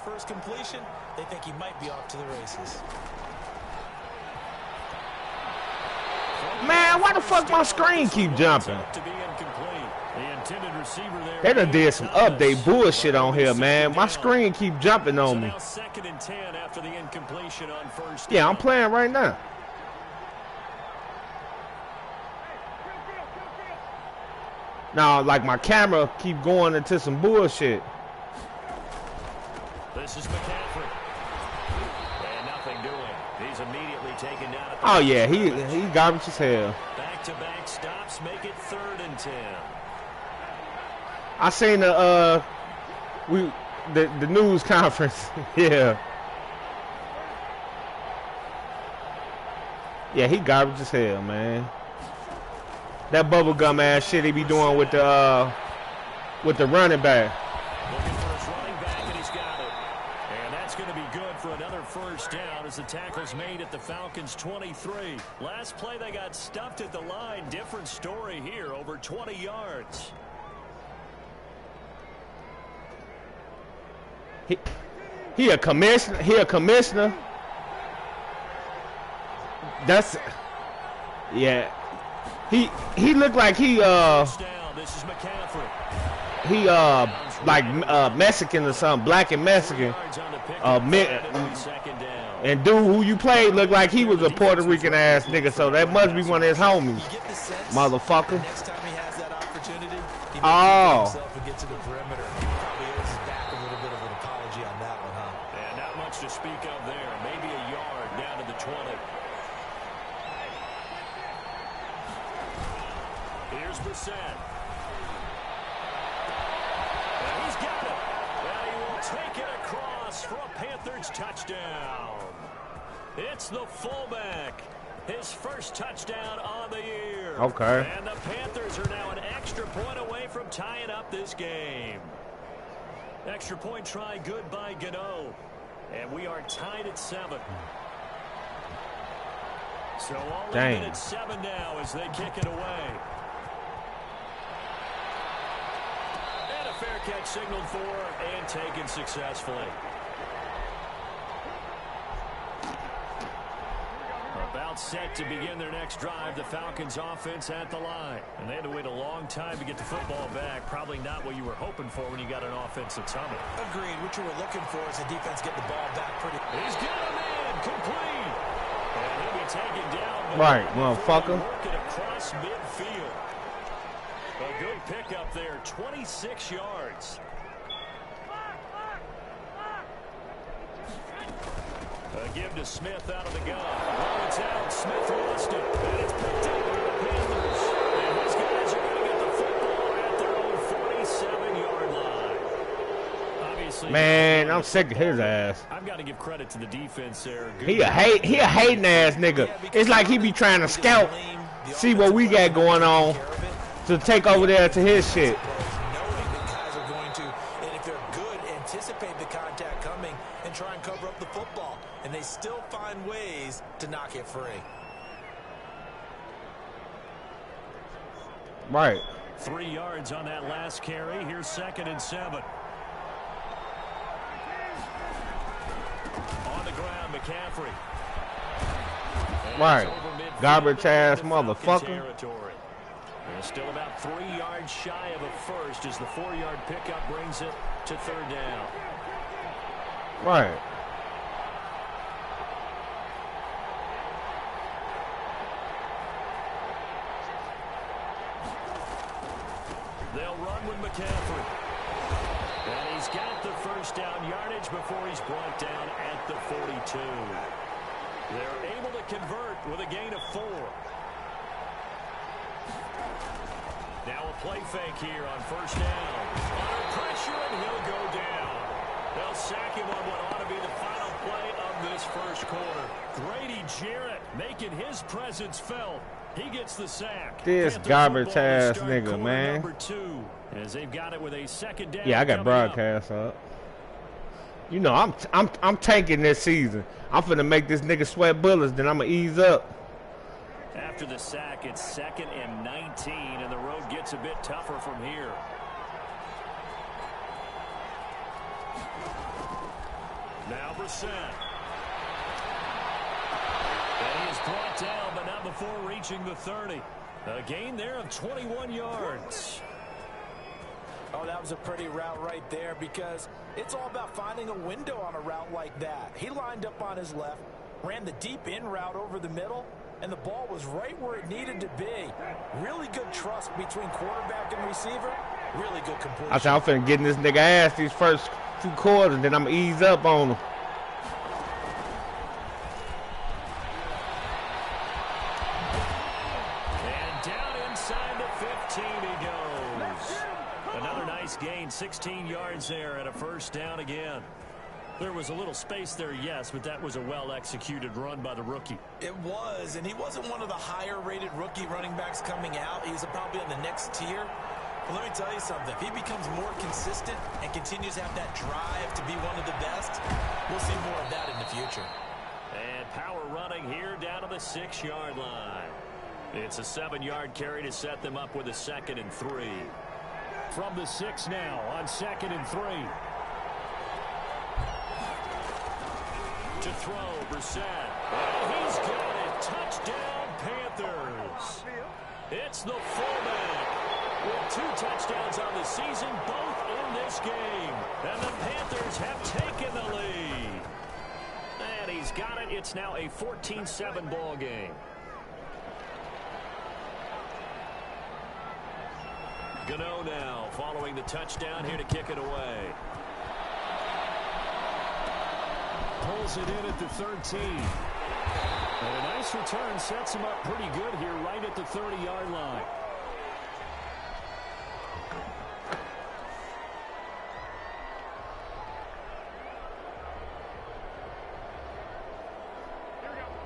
first completion, they think he might be off to the races. Man, why the fuck my screen keep jumping? They done did some update bullshit on here, man. My screen keep jumping on me. Yeah, I'm playing right now. Now, like my camera keep going into some bullshit. This is McCaffrey. And nothing doing. He's immediately taken down. Oh yeah, he garbage as hell. Back-to-back stops make it 3rd and 10. I seen the news conference. Yeah. Yeah, he garbage as hell, man. That bubblegum ass shit he be doing with the running back. Looking for his running back, and he's got it. And that's going to be good for another first down as the tackle's made at the Falcons' 23. Last play, they got stuffed at the line. Different story here, over 20 yards. He a commissioner. That's yeah. He looked like he This is McCaffrey. He like Mexican or something, black and Mexican. And dude who you played looked like he was a Puerto Rican ass nigga, so that must be one of his homies. Motherfucker. Next time he has that opportunity, he oh. himself and get to the perimeter. He probably owes his back a little bit of an apology on that one, huh? And not much to speak of there. Maybe a yard down to the 20. Here's Brissett. And he's got it. And he will take it across for a Panthers touchdown. It's the fullback. His first touchdown on the year. Okay. And the Panthers are now an extra point away from tying up this game. Extra point try good by Gano. And we are tied at 7. So all in at 7 now as they kick it away. And a fair catch signaled for and taken successfully. About set to begin their next drive, the Falcons offense at the line. And they had to wait a long time to get the football back. Probably not what you were hoping for when you got an offense that's humming. Agreed. What you were looking for is the defense getting the ball back pretty. He's got a man complete. And he'll be taken down. Right, motherfucker. Working across midfield. A good pickup there, 26 yards. A give to Smith out of the gun. Well, it's out. Smith lost it. And it's picked up by the Panthers. And these guys are going to get the football at their own 47-yard line. Obviously, man, I'm sick of his ass. I've got to give credit to the defense there. He a hating ass nigga. It's like he be trying to scout, see what we got going on to take over there to his shit. Knowing that guys are going to, and if they're good, anticipate the contact coming and try and cover up the football. And they still find ways to knock it free. Right. 3 yards on that last carry. Here's 2nd and 7. On the ground, McCaffrey. Right. Garbage ass motherfucker. And still about 3 yards shy of a first as the 4-yard pickup brings it to 3rd down. Right. They'll run with McCaffrey. And he's got the first down yardage before he's brought down at the 42. They're able to convert with a gain of 4. Now a play fake here on first down. Under pressure, and he'll go down. They'll sack him on what ought to be the final play of this first quarter. Grady Jarrett making his presence felt. He gets the sack. This garbage ass nigga, man. Number 2, as they've got it with a 2nd down. Yeah, I got broadcast up. You know, I'm tanking this season. I'm finna make this nigga sweat bullets, then I'm gonna ease up. After the sack, it's 2nd and 19, and the road gets a bit tougher from here. Now Brissett. And he is brought down, but not before reaching the 30. A gain there of 21 yards. Oh, that was a pretty route right there because it's all about finding a window on a route like that. He lined up on his left, ran the deep in route over the middle, and the ball was right where it needed to be. Really good trust between quarterback and receiver. Really good completion. I said, I'm finna get in this nigga ass these first 2 quarters, then I'm gonna ease up on him. And down inside the 15 he goes. Another nice gain, 16 yards there and a first down again. There was a little space there, yes, but that was a well-executed run by the rookie. It was, and he wasn't one of the higher-rated rookie running backs coming out. He's probably on the next tier. But let me tell you something. If he becomes more consistent and continues to have that drive to be one of the best, we'll see more of that in the future. And power running here down to the 6-yard line. It's a 7-yard carry to set them up with a 2nd and 3. From the 6 now on 2nd and 3. To throw, Brissett. He's got it. Touchdown, Panthers. It's the fullback with 2 touchdowns on the season, both in this game. And the Panthers have taken the lead. And he's got it. It's now a 14-7 ball game. Gano now following the touchdown here to kick it away. Pulls it in at the 13. And a nice return sets him up pretty good here right at the 30-yard line.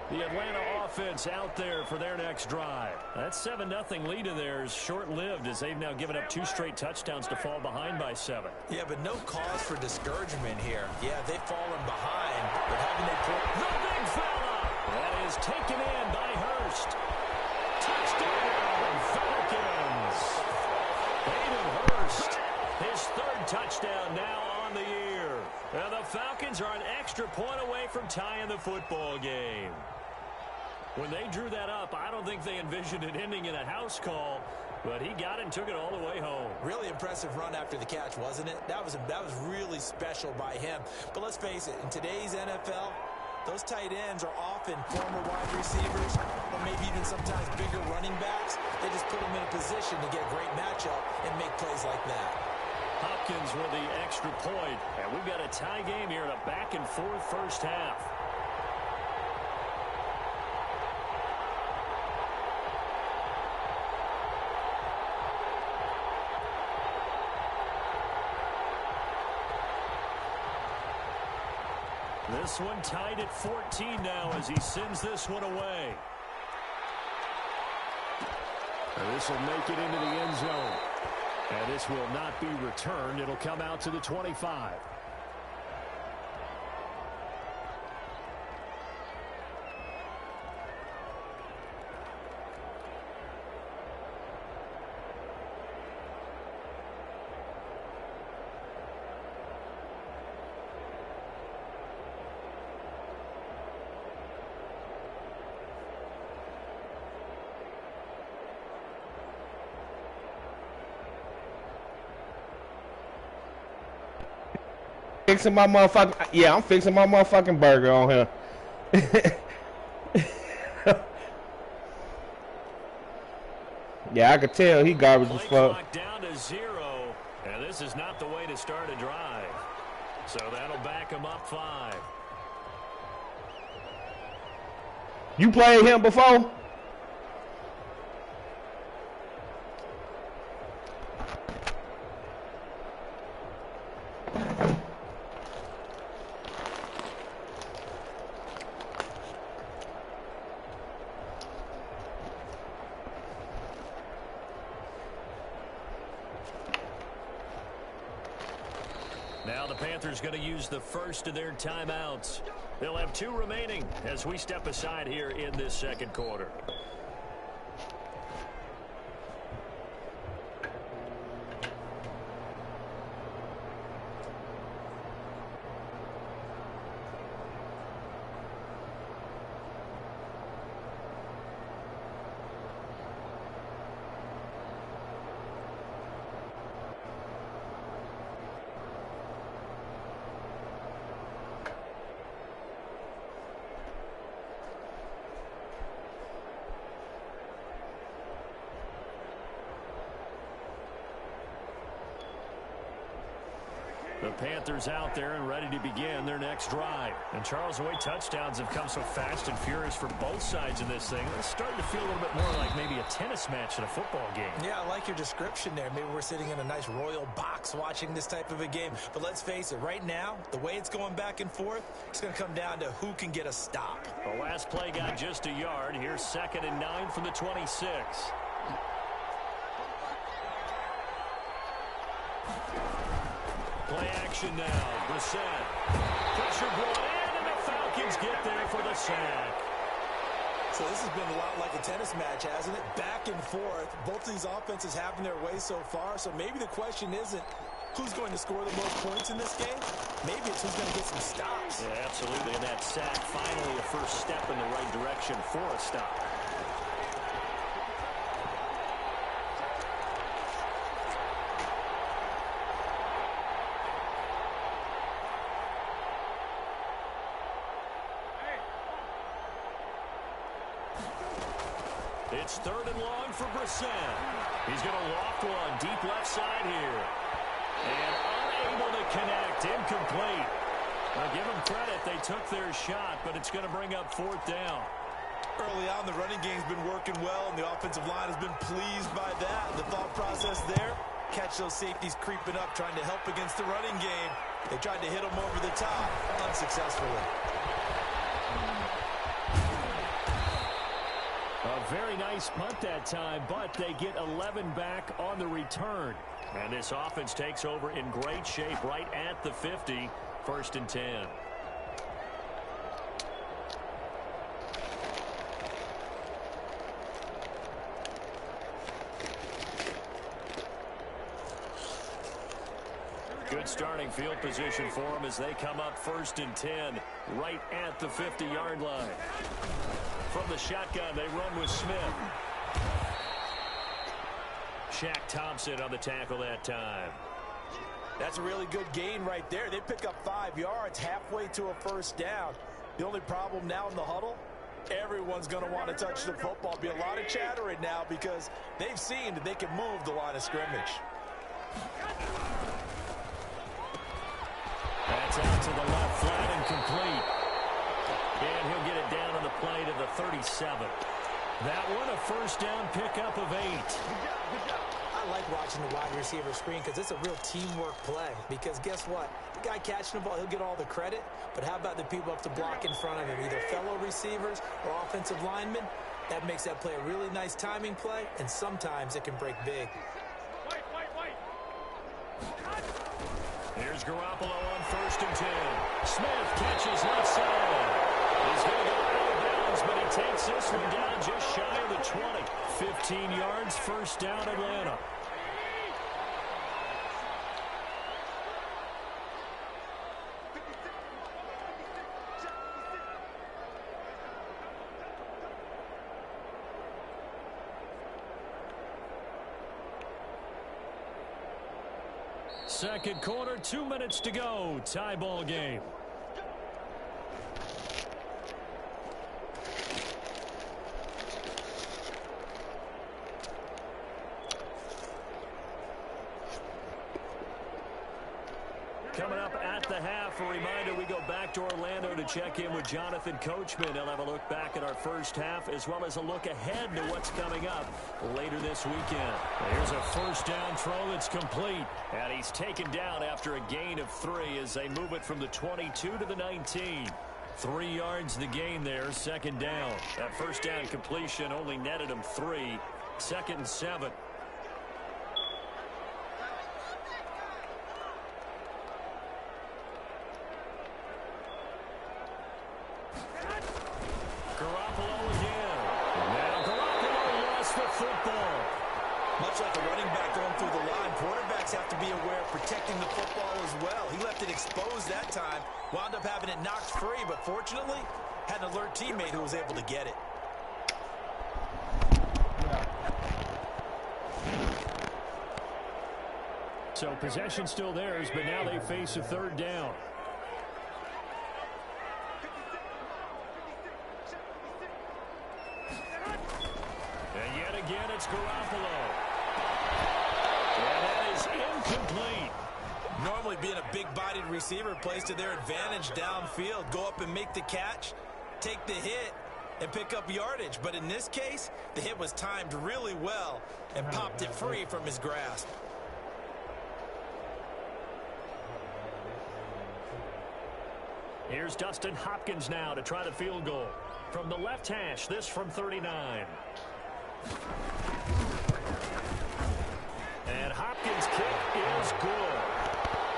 The Atlanta offense out there for their next drive. That 7-0 lead of theirs short-lived as they've now given up 2 straight touchdowns to fall behind by 7. Yeah, but no cause for discouragement here. Yeah, they've fallen behind, but haven't they put the big fella? That is taken in by Hurst. Touchdown, Falcons. Hayden Hurst, his 3rd touchdown now on the year. And the Falcons are an extra point away from tying the football game. When they drew that up, I don't think they envisioned it ending in a house call, but he got it and took it all the way home. Really impressive run after the catch, wasn't it? That was really special by him. But let's face it, in today's NFL, those tight ends are often former wide receivers or maybe even sometimes bigger running backs. They just put them in a position to get a great matchup and make plays like that. Hopkins with the extra point, and we've got a tie game here in a back-and-forth first half. This one tied at 14 now as he sends this one away. And this will make it into the end zone. And this will not be returned. It'll come out to the 25. Fixing my motherfucking, yeah, I'm fixing my motherfucking burger on here. Yeah, I could tell he garbage as fuck. Down to 0, and this is not the way to start a drive. So that'll back him up 5. You played him before? Now the Panthers going to use the first of their timeouts. They'll have 2 remaining as we step aside here in this second quarter. The Panthers out there and ready to begin their next drive. And Charles, the way touchdowns have come so fast and furious for both sides of this thing, it's starting to feel a little bit more like maybe a tennis match in a football game. Yeah, I like your description there. Maybe we're sitting in a nice royal box watching this type of a game. But let's face it, right now, the way it's going back and forth, it's going to come down to who can get a stop. The last play got just a yard. Here's 2nd and 9 from the 26. Play action now. Brissett. Pressure brought in, and the Falcons get there for the sack. So this has been a lot like a tennis match, hasn't it? Back and forth. Both of these offenses having their way so far. So maybe the question isn't who's going to score the most points in this game. Maybe it's who's going to get some stops. Yeah, absolutely. And that sack finally a first step in the right direction for a stop. It's 3rd and long for Brissett. He's going to loft one deep left side here. And unable to connect. Incomplete. Now give them credit. They took their shot, but it's going to bring up 4th down. Early on, the running game's been working well, and the offensive line has been pleased by that. The thought process there, catch those safeties creeping up, trying to help against the running game. They tried to hit them over the top, unsuccessfully. A very nice punt that time, but they get 11 back on the return. And this offense takes over in great shape right at the 50, 1st and 10. Good starting field position for them as they come up 1st and 10, right at the 50-yard line. From the shotgun, they run with Smith. Shaq Thompson on the tackle that time. That's a really good gain right there. They pick up 5 yards halfway to a 1st down. The only problem now in the huddle, everyone's going to want to touch the football. Be a lot of chattering now because they've seen that they can move the line of scrimmage. That's out to the left, flat and complete. And he'll get it down on the play to the 37. That one a 1st down pickup of 8. I like watching the wide receiver screen because it's a real teamwork play. Because guess what? The guy catching the ball, he'll get all the credit. But how about the people up to block in front of him? Either fellow receivers or offensive linemen. That makes that play a really nice timing play. And sometimes it can break big. Here's Garoppolo on 1st and 10. Smith catches left side. He's going to go out of bounds, but he takes this one down just shy of the 20. 15 yards, 1st down, Atlanta. Second quarter, 2 minutes to go. Tie ball game. Coming up at the half, a reminder, we go back to Orlando to check in with Jonathan Coachman. He'll have a look back at our first half as well as a look ahead to what's coming up later this weekend. Here's a 1st down throw that's complete. And he's taken down after a gain of 3 as they move it from the 22 to the 19. 3 yards the gain there, 2nd down. That 1st down completion only netted him 3. 2nd and 7. Much like a running back going through the line, quarterbacks have to be aware of protecting the football as well. He left it exposed that time, wound up having it knocked free, but fortunately had an alert teammate who was able to get it. So possession still theirs, but now they face a 3rd down. And yet again, it's Garoppolo. And that is incomplete. Normally being a big-bodied receiver plays to their advantage downfield. Go up and make the catch, take the hit, and pick up yardage. But in this case, the hit was timed really well and popped it free from his grasp. Here's Dustin Hopkins now to try the field goal. From the left hash, this from 39. And Hopkins' kick is good.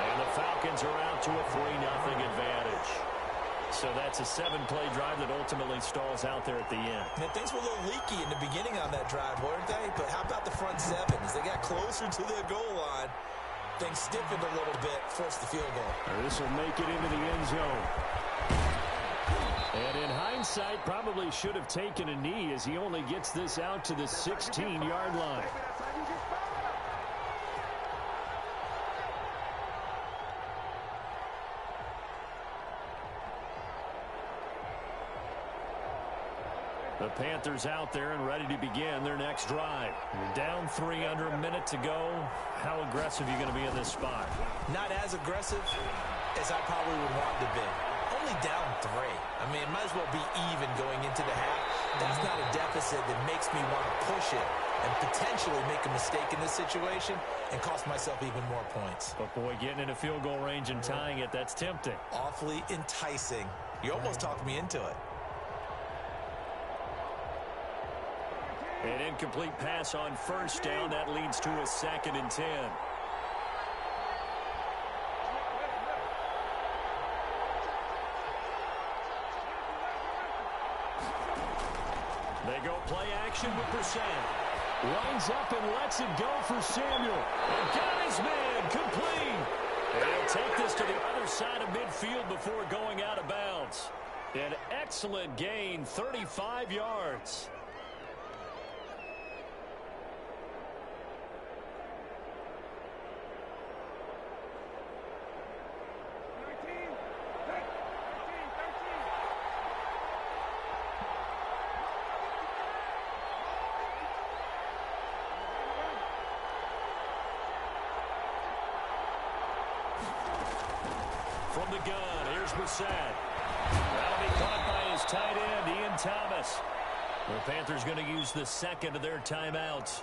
And the Falcons are out to a 3-0 advantage. So that's a 7-play drive that ultimately stalls out there at the end. And things were a little leaky in the beginning on that drive, weren't they? But how about the front seven? As they got closer to the goal line, things stiffened a little bit, forced the field goal. This will make it into the end zone. And in hindsight, probably should have taken a knee as he only gets this out to the 16-yard line. The Panthers out there and ready to begin their next drive. You're down 3 under a minute to go. How aggressive are you going to be in this spot? Not as aggressive as I probably would want to be. Only down 3. I mean, it might as well be even going into the half. That's not a deficit that makes me want to push it and potentially make a mistake in this situation and cost myself even more points. But, boy, getting into field goal range and tying it, that's tempting. Awfully enticing. You almost talked me into it. An incomplete pass on first down. That leads to a 2nd and 10. They go play action with Brissett. Lines up and lets it go for Samuel. And got his man complete. And he'll take this to the other side of midfield before going out of bounds. An excellent gain, 35 yards. From the gun, here's Brissett. That'll be caught by his tight end, Ian Thomas. The Panthers going to use the 2nd of their timeouts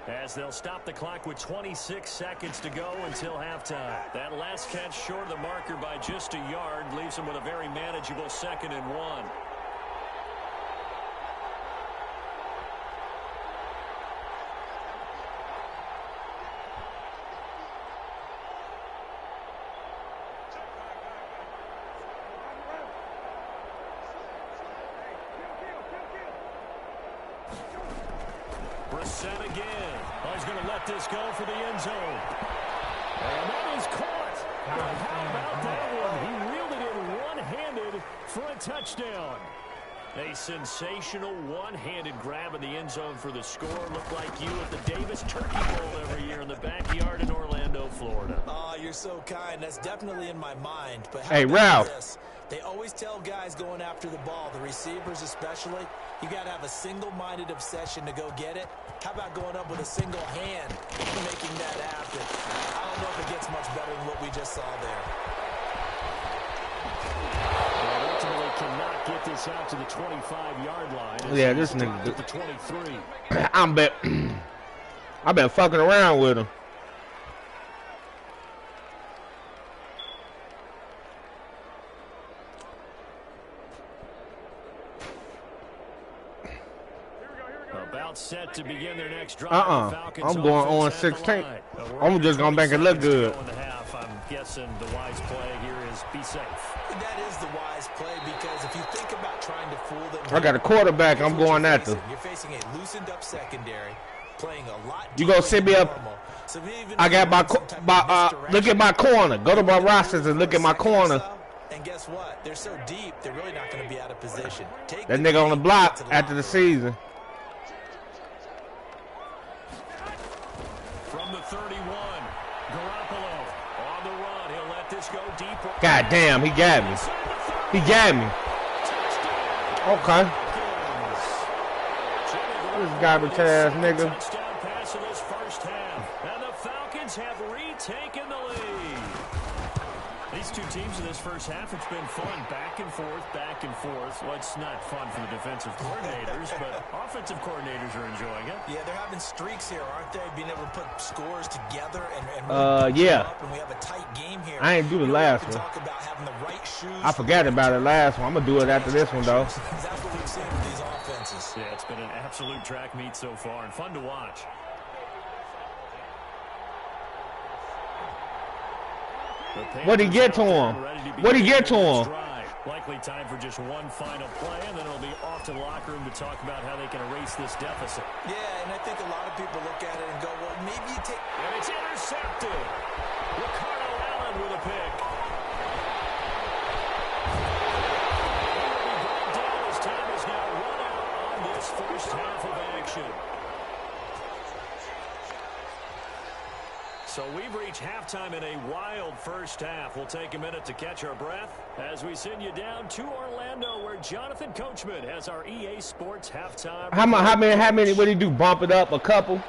as they'll stop the clock with 26 seconds to go until halftime. That last catch short of the marker by just a yard leaves them with a very manageable 2nd and 1. Brissett again. Oh, he's going to let this go for the end zone. And that is caught. How about that one? He reeled it in one-handed for a touchdown. A sensational one-handed grab in the end zone for the score. Looked like you at the Davis Turkey Bowl every year in the backyard in Orlando, Florida. Oh, you're so kind. That's definitely in my mind. But hey, Ralph. This? They always tell guys going after the ball, the receivers especially, you got to have a single-minded obsession to go get it. How about going up with a single hand and making that happen? I don't know if it gets much better than what we just saw there. And ultimately cannot get this out to the 25-yard line. Yeah, this nigga. At the 23. I've been fucking around with him. About set to begin their next drive. I'm going on 16. I'm just gonna make it look good. I'm guessing the wise play here is be safe. That is the wise play because if you think about trying to fool them, I got a quarterback. I'm going after. You're facing a loosened up secondary, playing a lot. You gonna sit me up? So I got my look at my corner. Go to my rosters and look at my corner. And guess what? They're so deep, they're really not going to be out of position. That nigga on the block after the season. From the 31, Garoppolo on the run. He'll let this go deep. God damn, he got me. He got me. Okay. This garbage ass nigga. Touchdown pass in this first half. And the Falcons have retaken the lead. first half, it's been fun. Back and forth, back and forth. Well, it's not fun for the defensive coordinators, but offensive coordinators are enjoying it. Yeah, they're having streaks here, aren't they? Being able to put scores together and really yeah. up, and we have a tight game here. I ain't do the last one. Talk about having the right shoes. I forgot about it last one. I'm gonna do it after this one, though. That's what we've seen with these offenses. Yeah, it's been an absolute track meet so far and fun to watch. What'd he get to him? What'd he get to him? Likely time for just one final play, and then it'll be off to the locker room to talk about how they can erase this deficit. Yeah, and I think a lot of people look at it and go, well, maybe you take... And it's intercepted. Ricardo Allen with a pick. He will be brought down as time is now run out on this first half of action. So we've reached halftime in a wild first half. We'll take a minute to catch our breath as we send you down to Orlando, where Jonathan Coachman has our EA Sports halftime. How many would he do? Bump it up a couple?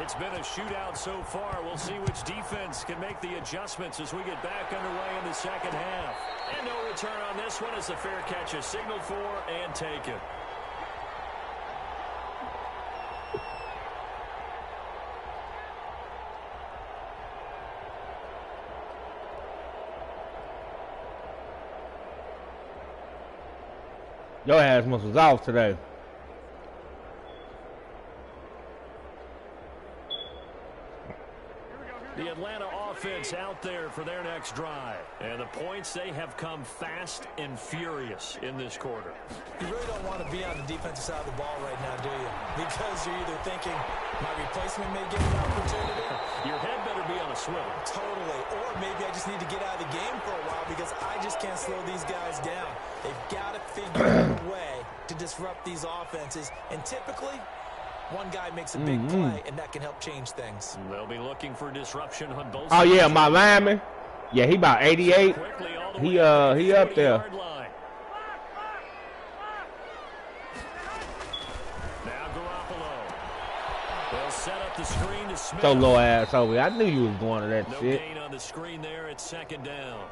It's been a shootout so far. We'll see which defense can make the adjustments as we get back underway in the second half. And no return on this one as the fair catch is signaled for and taken. Your ass must was off today. The Atlanta offense out there for their next drive. And the points, they have come fast and furious in this quarter. You really don't want to be on the defensive side of the ball right now, do you? Because you're either thinking, my replacement may get an opportunity. Your head better be on a swivel. Totally. Or maybe I just need to get out of the game for a while because I just can't slow these guys down. They've got to figure out a way to disrupt these offenses. And typically, one guy makes a big play, and that can help change things. They'll be looking for disruption on both sides. Oh, yeah, my lineman. Yeah, he about 88. He up there. Now Garoppolo. They'll set up the screen to Smith. So low ass over. I knew you was going to that shit. No gain on the screen there. It's second down.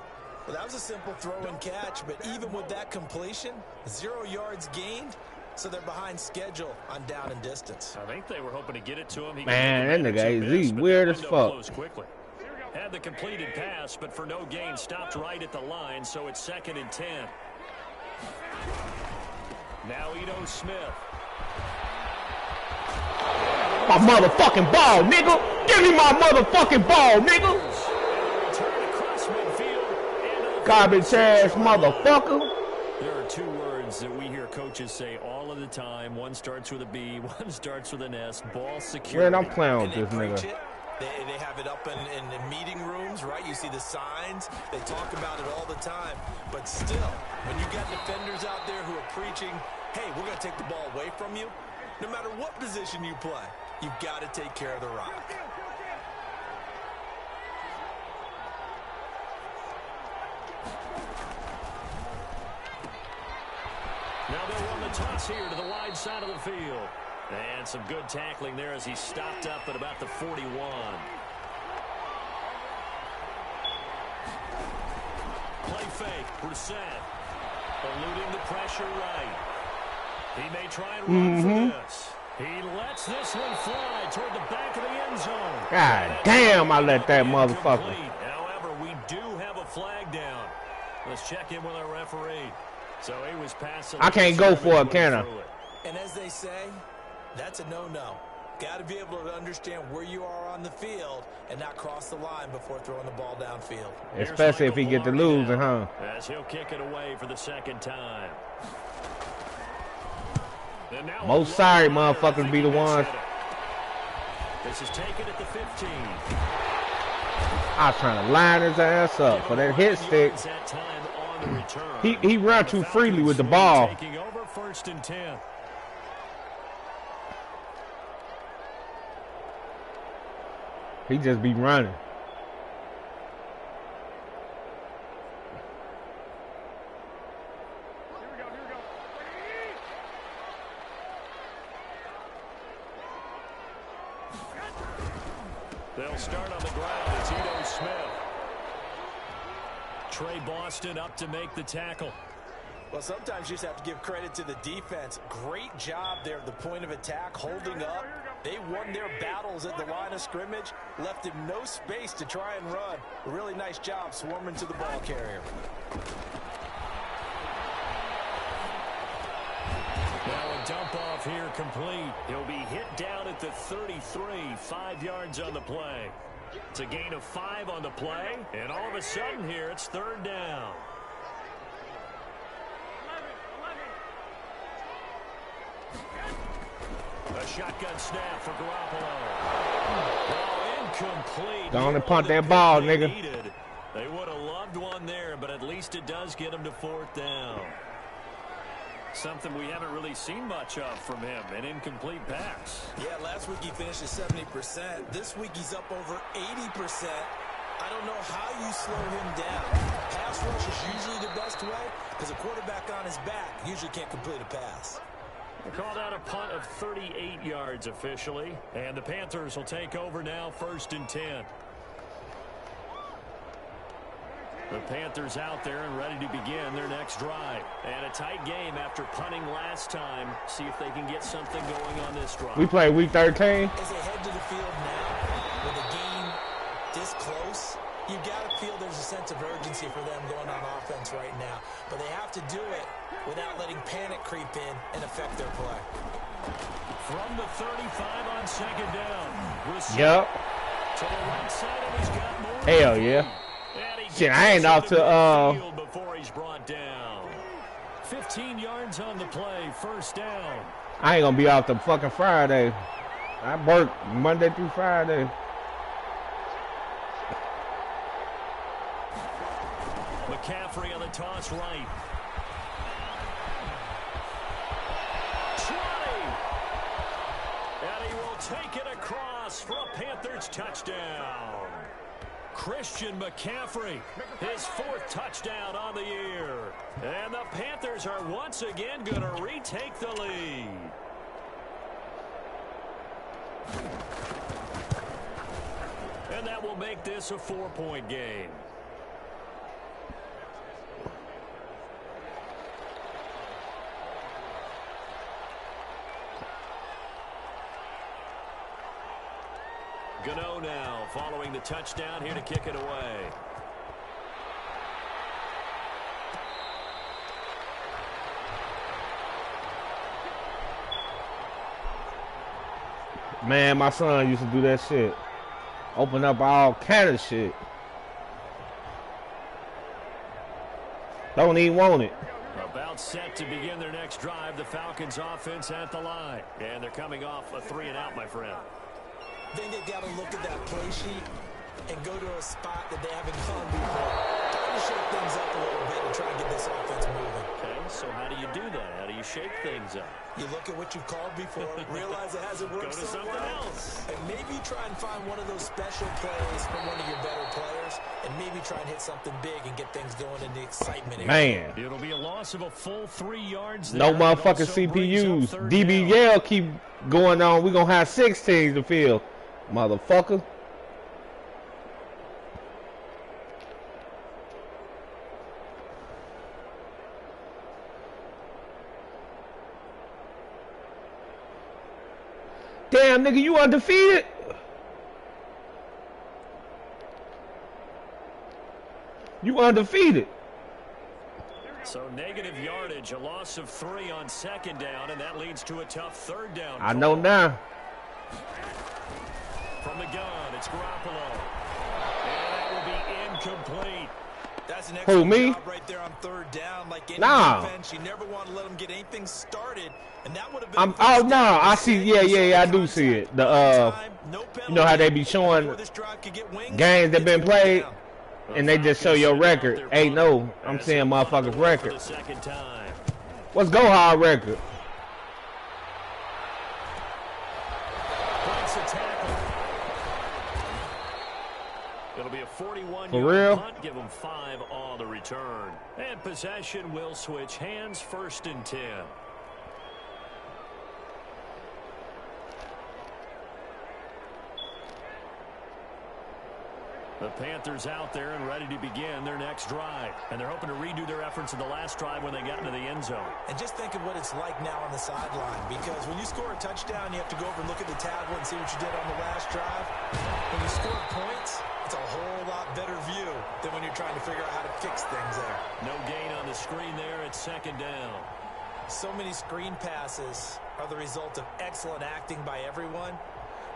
Well, that was a simple throw and catch, but even with that completion, 0 yards gained. So they're behind schedule on down and distance. I think they were hoping to get it to him. Man, that nigga is weird as fuck. Had the completed pass, but for no gain, stopped right at the line, so it's 2nd and 10. Now Ito Smith. My motherfucking ball, nigga! Give me my motherfucking ball, nigga! Garbage ass motherfucker. There are 2 words that we hear coaches say all of the time. One starts with a B, one starts with an S. Ball security. Man, I'm playing with this nigga. They have it up in the meeting rooms, right? You see the signs. They talk about it all the time. But still, when you got defenders out there who are preaching, hey, we're going to take the ball away from you, no matter what position you play, you've got to take care of the rock. Now they'll run the toss here to the wide side of the field. And some good tackling there as he stopped up at about the 41. Play fake. Brissett eluding the pressure right. He may try and run for this. He lets this one fly toward the back of the end zone. God damn, I let that motherfucker. However, we do have a flag down. Let's check in with our referee. So he was passing. I can't go for it, can I? And as they say, that's a no-no. Got to be able to understand where you are on the field and not cross the line before throwing the ball downfield. Especially if he get to losing, huh? As he'll kick it away for the 2nd time. Most sorry motherfuckers be the ones. This is taken at the 15. I was trying to line his ass up for that hit stick. He run too freely with the ball. Taking over 1st and 10. He just be running. They'll start Tito Smith. Trey Boston up to make the tackle. Well, sometimes you just have to give credit to the defense. Great job there at the point of attack, holding up. They won their battles at the line of scrimmage, left him no space to try and run. A really nice job swarming to the ball carrier. Now a dump off here complete. He'll be hit down at the 33, 5 yards on the play. It's a gain of 5 on the play, and all of a sudden here it's 3rd down. A shotgun snap for Garoppolo. Ball incomplete. Go on and punt that ball, nigga. They would have loved one there, but at least it does get them to 4th down. Something we haven't really seen much of from him, an incomplete pass. Yeah, last week he finished at 70%. This week he's up over 80%. I don't know how you slow him down. Pass rush is usually the best way because a quarterback on his back usually can't complete a pass. They called out a punt of 38 yards officially, and the Panthers will take over now, 1st and 10. The Panthers out there and ready to begin their next drive. And a tight game after punting last time. See if they can get something going on this drive. We play week 13. As they head to the field now, with a game this close, you've got to feel there's a sense of urgency for them going on offense right now. But they have to do it without letting panic creep in and affect their play. From the 35 on 2nd down. Yep. To the right side, and he's got more. Hell yeah. Shit, I ain't off to before he's brought down. 15 yards on the play, 1st down. I ain't gonna be off the fucking Friday. I work Monday through Friday. McCaffrey on the toss right. 20. And he will take it across for a Panthers touchdown. Christian McCaffrey, his 4th touchdown on the year. And the Panthers are once again going to retake the lead. And that will make this a 4-point game. Gano now following the touchdown here to kick it away. Man, my son used to do that shit. Open up all kind of shit. Don't even want it. About set to begin their next drive. The Falcons offense at the line. And they're coming off a 3-and-out, my friend. Then they got to look at that play sheet and go to a spot that they haven't done before. Trying to shake things up a little bit and try and get this offense moving. Okay, so how do you do that? How do you shake things up? You look at what you've called before, realize it hasn't worked Go to so something well, else. and maybe try and find one of those special plays from one of your better players, and maybe try and hit something big and get things going in the excitement area. Man. It'll be a loss of a full 3 yards there. No motherfucking CPUs. DBL keep going on. We're going to have 16 to field. Motherfucker. Damn, nigga, you undefeated? You undefeated. So negative yardage, a loss of 3 on 2nd down, and that leads to a tough 3rd down. I know now. From the gun, it's Garoppolo. And that will be incomplete. That's an Who, excellent me? job right there on 3rd down. Like any Nah. defense, you never want to let them get anything started, and that would have been. Oh no, I see. Yeah, I do see it. The you know how they be showing games that been played, and they just show your record. Hey, no, I'm saying motherfucker's record. What's go hard record? It'll be a 41-yard For real? punt. Give them 5 on the return. And possession will switch hands, 1st and 10. The Panthers out there and ready to begin their next drive. And they're hoping to redo their efforts in the last drive when they got into the end zone. And just think of what it's like now on the sideline. Because when you score a touchdown, you have to go over and look at the tablet and see what you did on the last drive. When you score points, it's a whole lot better view than when you're trying to figure out how to fix things there. No gain on the screen there. It's second down. So many screen passes are the result of excellent acting by everyone.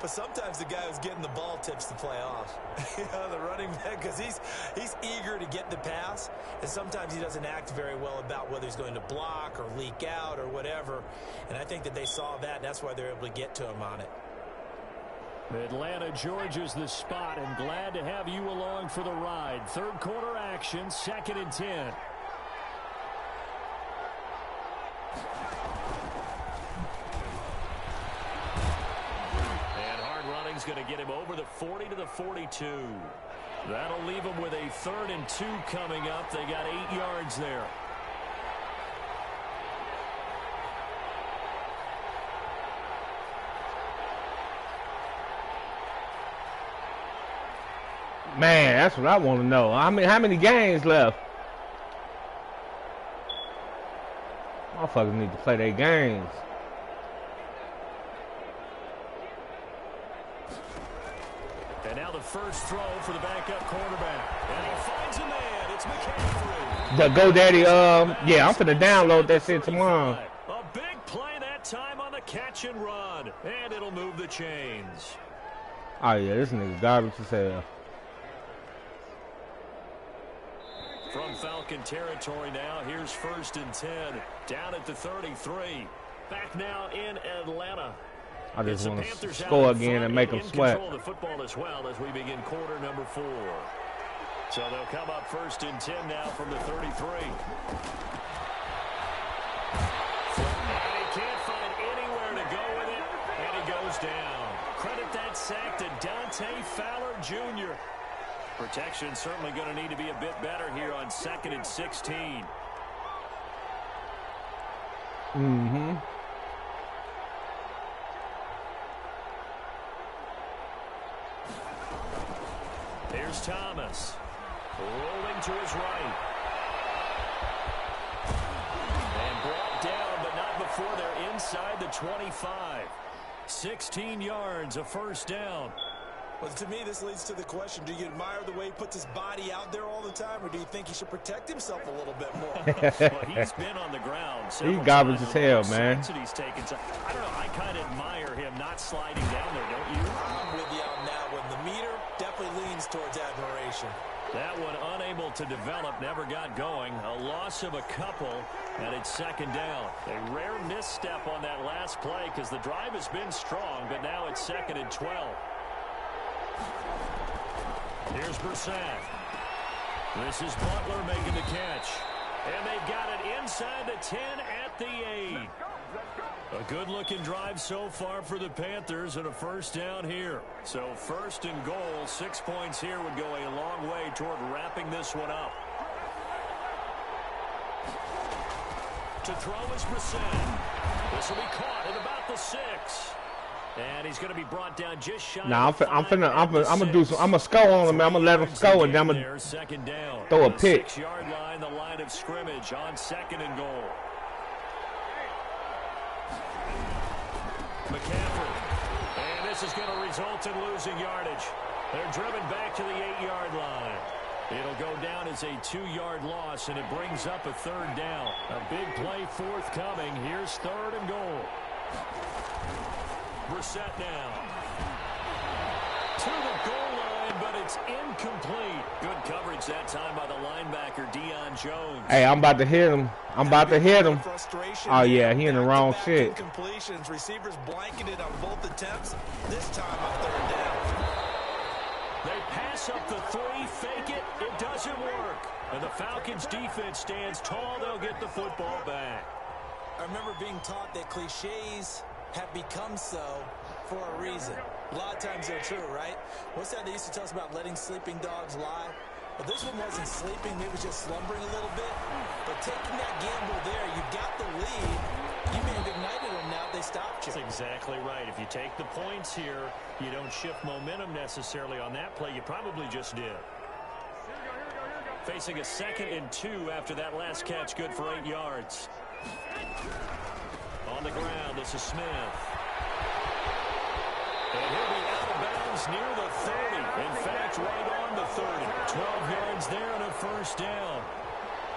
But sometimes the guy who's getting the ball tips the play off. You know, the running back, because he's eager to get the pass, and sometimes he doesn't act very well about whether he's going to block or leak out or whatever. And I think that they saw that, and that's why they're able to get to him on it. Atlanta, Georgia's the spot, and glad to have you along for the ride. Third quarter action, 2nd and 10. He's going to get him over the 40 to the 42. That'll leave him with a 3rd and 2 coming up. They got 8 yards there. Man, that's what I want to know. How many games left? Motherfuckers need to play their games. And now the first throw for the backup quarterback. And he finds a man. It's McCaffrey. The GoDaddy, yeah, I'm finna download that shit tomorrow. A big play that time on the catch and run. And it'll move the chains. Oh, yeah, this nigga garbage as hell. From Falcon territory now, here's 1st and 10. Down at the 33. Back now in Atlanta. I just want to score again and make them sweat. Control the football as well as we begin quarter number 4. So they'll come up 1st and 10 now from the 33. And he can't find anywhere to go with it, and he goes down. Credit that sack to Dante Fowler Jr. Protection certainly going to need to be a bit better here on 2nd and 16. Mm-hmm. Here's Thomas. Rolling to his right. And brought down, but not before they're inside the 25. 16 yards, a first down. Well, to me, this leads to the question, do you admire the way he puts his body out there all the time, or do you think he should protect himself a little bit more? Well, he's been on the ground. He's garbage as hell, man. He's taken some, I don't know, I kind of admire him not sliding down there, don't you? I'm with you on that one. The meter definitely leans towards admiration. That one unable to develop, never got going. A loss of a couple, and it's 2nd down. A rare misstep on that last play because the drive has been strong, but now it's 2nd and 12. Here's Brissett. This is Butler making the catch. And they've got it inside the 10 at the 8. A good-looking drive so far for the Panthers and a first down here. So 1st and goal, 6 points here would go a long way toward wrapping this one up. To throw is Brissett. This will be caught at about the 6. And he's going to be brought down just shy. Nah, I'm gonna do some. I'm gonna score on him. I'm gonna let him score, and then I'm gonna throw a pick. 6-yard line, the line of scrimmage on 2nd and goal. McCaffrey, and this is going to result in losing yardage. They're driven back to the 8-yard line. It'll go down as a 2-yard loss, and it brings up a 3rd down. A big play forthcoming. Here's 3rd and goal. Brissett now to the goal line, but it's incomplete. Good coverage that time by the linebacker, Deion Jones. Hey, I'm about to hit him. Oh, yeah, he in the wrong shit. Incompletions. Receivers blanketed on both attempts. This time on 3rd down. They pass up the 3, fake it. It doesn't work. And the Falcons' defense stands tall. They'll get the football back. I remember being taught that cliches have become so for a reason. A lot of times they're true, right? What's that they used to tell us about letting sleeping dogs lie? Well, this one wasn't sleeping, maybe just slumbering a little bit. But taking that gamble there, you got the lead, You may have ignited them now they stopped you. That's exactly right. If you take the points here, you don't shift momentum necessarily on that play. You probably just did. Facing a 2nd and 2 after that last catch, good for 8 yards. On the ground, this is Smith. And he'll be out of bounds near the 30. In fact, right on the 30. 12 yards there and a first down.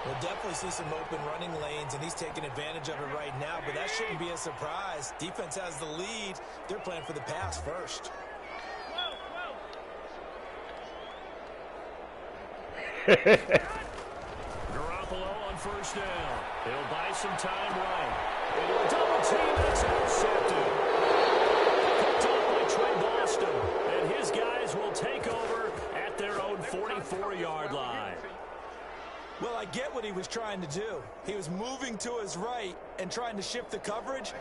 We'll definitely see some open running lanes, and he's taking advantage of it right now, but that shouldn't be a surprise. Defense has the lead. They're playing for the pass first. Garoppolo on first down. He'll buy some time right. Into a double team, that's intercepted. Picked up by Trey Boston, and his guys will take over at their own 44-yard line. Well, I get what he was trying to do. He was moving to his right and trying to shift the coverage,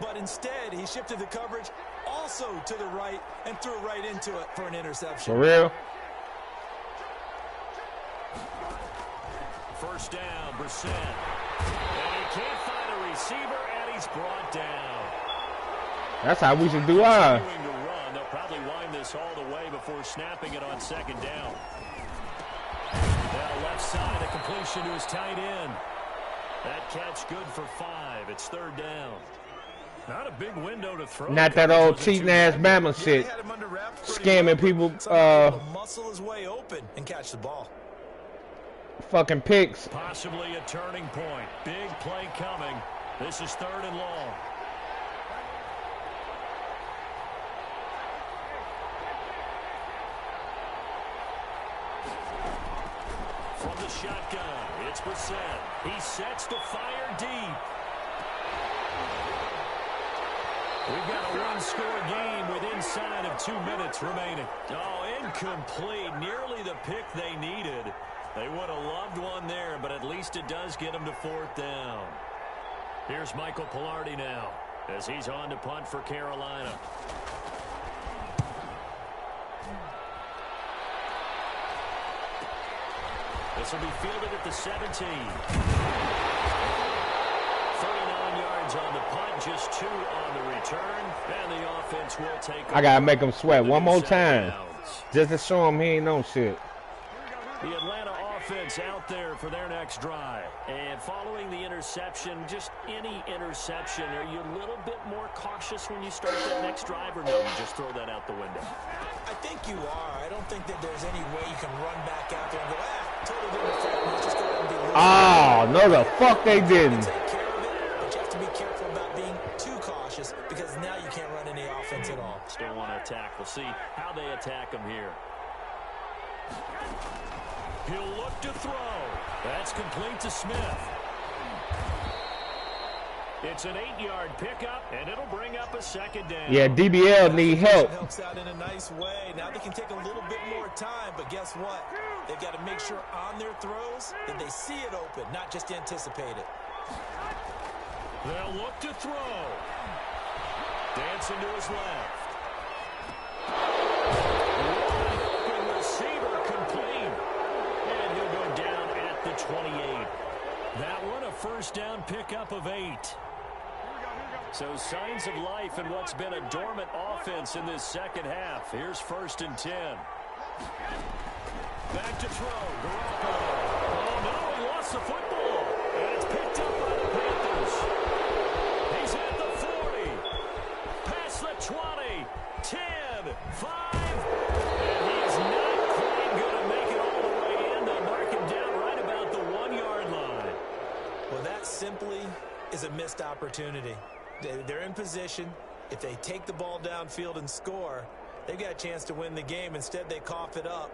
but instead he shifted the coverage also to the right and threw right into it for an interception. For real? First down, Brissett. And he can't find a receiver, and he's brought down. That's how we should do ours. Continuing to run. They'll probably wind this all the way before snapping it on 2nd down. Now left side, a completion to his tight end. That catch good for 5. It's 3rd down. Not a big window to throw. Not that old cheating ass Bama shit. Scamming people. Muscle his way open and catch the ball. Fucking picks. Possibly a turning point. Big play coming. This is 3rd and long. From the shotgun, it's Brissett. He sets to fire deep. We've got a one-score game with inside of 2 minutes remaining. Oh, incomplete. Nearly the pick they needed. They would have loved one there, but at least it does get them to 4th down. Here's Michael Pilardi now as he's on to punt for Carolina. This will be fielded at the 17. 39 yards on the punt, just 2 on the return, and the offense will take. I gotta make him sweat one more time, just to show him he ain't no shit. The Atlanta offense out there for their next drive. And following the interception, just any interception, are you a little bit more cautious when you start that next drive, or no, you just throw that out the window? I think you are. I don't think that there's any way you can run back out there and go, totally didn't affect me. Just go ahead and be Oh, no the fuck they didn't. Take care of it, but you have to be careful about being too cautious because now you can't run any offense at all. Still want to attack. We'll see how they attack him here. He'll look to throw. That's complete to Smith. It's an 8-yard pickup, and it'll bring up a 2nd down. Yeah, DBL need help. Helps out in a nice way. Now they can take a little bit more time, but guess what? They've got to make sure on their throws that they see it open, not just anticipate it. They'll look to throw. Dancing to his left. Open receiver complete. And he'll go down at the 28. That one a first down pickup of 8. So signs of life in what's been a dormant offense in this second half. Here's 1st and 10. Back to throw. Garoppolo. Oh, no, he lost the football. And it's picked up by the Panthers. He's at the 40. Past the 20. 10. 5. And he is not quite going to make it all the way in. They'll mark him down right about the 1-yard line. Well, that simply is a missed opportunity. They're in position. If they take the ball downfield and score, they've got a chance to win the game. Instead, they cough it up.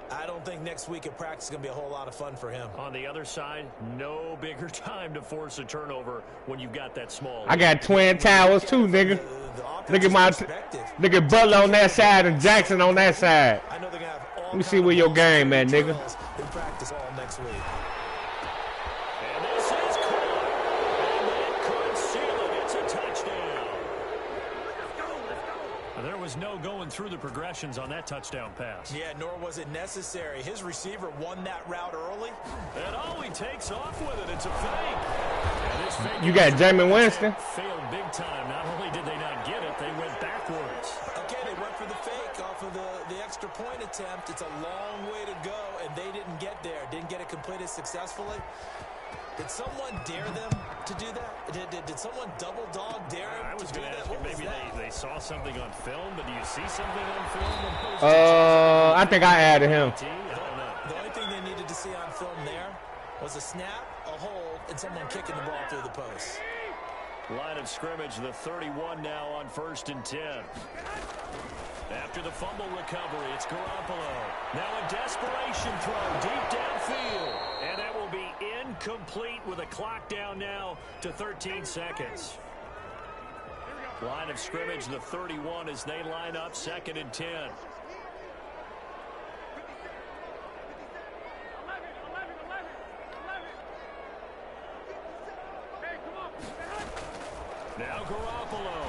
I don't think next week at practice is going to be a whole lot of fun for him. On the other side, no bigger time to force a turnover when you've got that small. I got twin towers too, nigga. Look at Butler on that side and Jackson on that side. I know they're gonna have all Let me see where your game at, nigga. In practice all next week. And this is caught. And that could seal it. It's a touchdown. There was no going through the progressions on that touchdown pass. Yeah, nor was it necessary. His receiver won that route early. And oh, he takes off with it. It's a fake. You got Jameis Winston. Failed big time. Not only did they not get it, they went backwards. Okay, they went for the fake off of the extra point attempt. It's a long way to go, and they didn't get there. Didn't get it completed successfully. Did someone dare them to do that? Did someone double dog dare them to do that? I was going to ask you, maybe they saw something on film, but do you see something on film? I think I added him. The only thing they needed to see on film there was a snap, a hold, and someone kicking the ball through the post. Line of scrimmage, the 31 now on 1st and 10. After the fumble recovery, it's Garoppolo. Now a desperation throw deep downfield. And that will be incomplete with a clock down now to 13 seconds. Line of scrimmage, the 31 as they line up 2nd and 10. Now Garoppolo.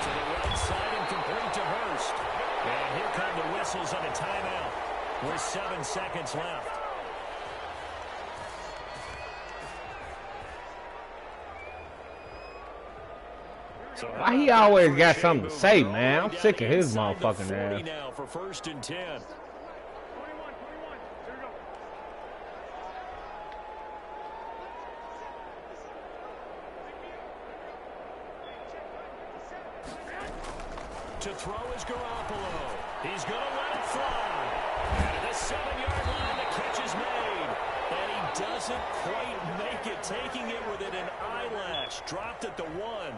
To the right side and complete to Hurst. And here come the whistles on a timeout with 7 seconds left. So why he always got something to say, man? I'm sick of his motherfucking ass. Now for 1st and 10. To throw is Garoppolo. He's going to let it fly. And the 7-yard line, the catch is made. And he doesn't quite make it, taking it within an eyelash. Dropped at the 1.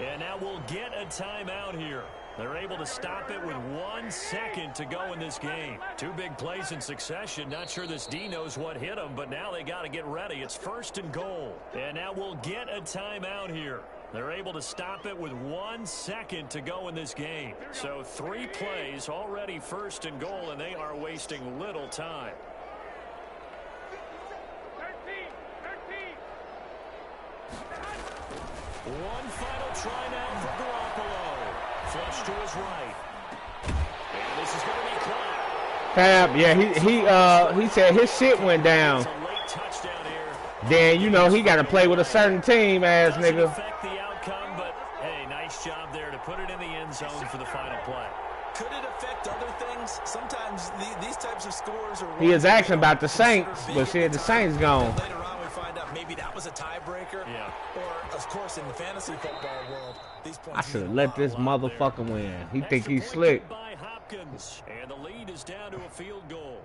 And now we'll get a timeout here. They're able to stop it with 1 second to go in this game. 2 big plays in succession. Not sure this D knows what hit him, but now they got to get ready. It's 1st and goal. And now we'll get a timeout here. They're able to stop it with 1 second to go in this game. So 3 plays already 1st and goal, and they are wasting little time. 1 final try now for Garoppolo. Flush to his right. And this is going to be caught. Fab, yeah, he said his shit went down. It's a late touchdown here. Then, you know, he got to play with a certain team, ass nigga. Affect the outcome, but hey, nice job there to put it in the end zone for the final play. Could it affect other things? Sometimes these types of scores are... He is asking about the Saints, but shit, the Saints gone. Later on, we find out maybe that was a tiebreaker. Yeah. Or, of course, in the fantasy football world, these points... I should have let this motherfucker win. He think he's slick. By Hopkins, and the lead is down to a field goal.